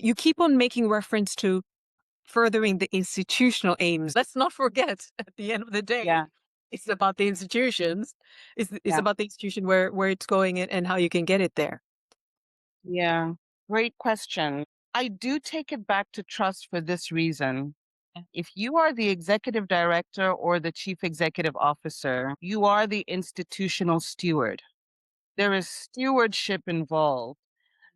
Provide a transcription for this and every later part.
you keep on making reference to furthering the institutional aims. Let's not forget, at the end of the day, Yeah, it's about the institutions. It's yeah, about the institution where it's going and how you can get it there. yeah. Great question. I do take it back to trust for this reason. Yeah. If you are the executive director or the chief executive officer, you are the institutional steward. There is stewardship involved.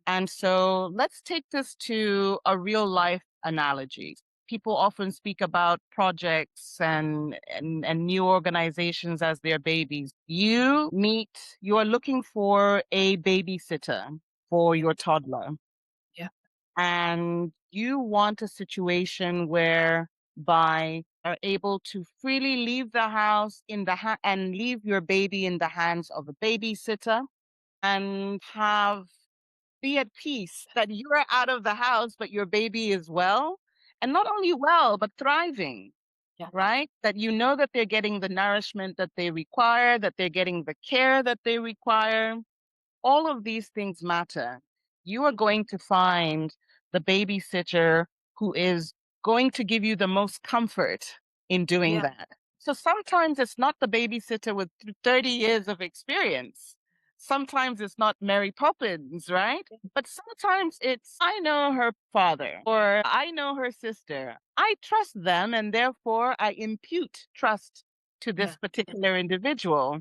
And so let's take this to a real life analogy. People often speak about projects and new organizations as their babies. You are looking for a babysitter for your toddler, Yeah. and you want a situation whereby are able to freely leave the house and leave your baby in the hands of a babysitter and have be at peace that you're out of the house, but your baby is well. And not only well, but thriving, Yeah. right? That you know that they're getting the nourishment that they require, that they're getting the care that they require. All of these things matter. You are going to find the babysitter who is going to give you the most comfort in doing Yeah. that. So sometimes it's not the babysitter with 30 years of experience. Sometimes it's not Mary Poppins, right? But sometimes it's, I know her father or I know her sister. I trust them and therefore I impute trust to Yeah. this particular individual.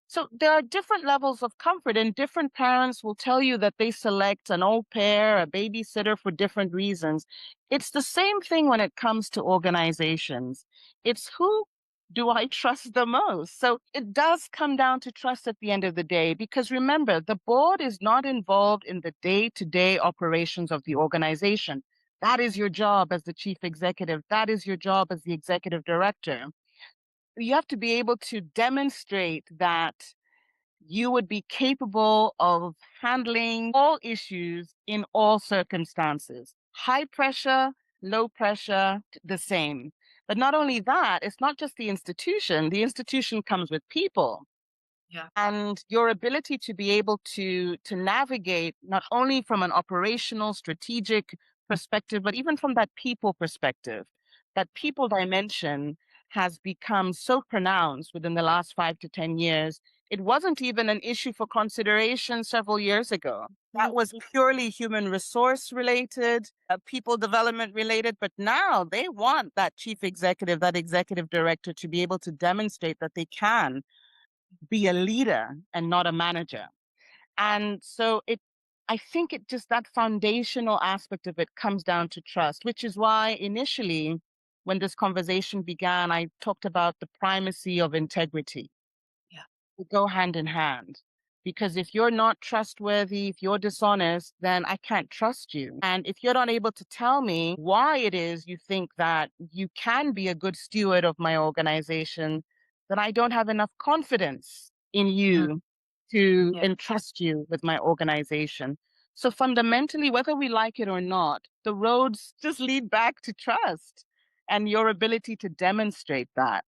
So there are different levels of comfort, and different parents will tell you that they select an au pair, a babysitter for different reasons. It's the same thing when it comes to organizations. It's who do I trust the most? So it does come down to trust at the end of the day, because remember, the board is not involved in the day-to-day operations of the organization. That is your job as the chief executive. That is your job as the executive director. You have to be able to demonstrate that you would be capable of handling all issues in all circumstances. High pressure, low pressure, the same. But not only that, it's not just the institution comes with people. Yeah. And your ability to be able to navigate not only from an operational, strategic perspective, but even from that people perspective. That people dimension has become so pronounced within the last 5 to 10 years. It wasn't even an issue for consideration several years ago. That was purely human resource related, people development related. But now they want that chief executive, that executive director to be able to demonstrate that they can be a leader and not a manager. And so I think it just that foundational aspect of it comes down to trust, which is why initially, when this conversation began, I talked about the primacy of integrity. Yeah. They go hand in hand. Because if you're not trustworthy, if you're dishonest, then I can't trust you. And if you're not able to tell me why it is you think that you can be a good steward of my organization, then I don't have enough confidence in Mm. you to Yeah. entrust you with my organization. So fundamentally, whether we like it or not, the roads just lead back to trust and your ability to demonstrate that.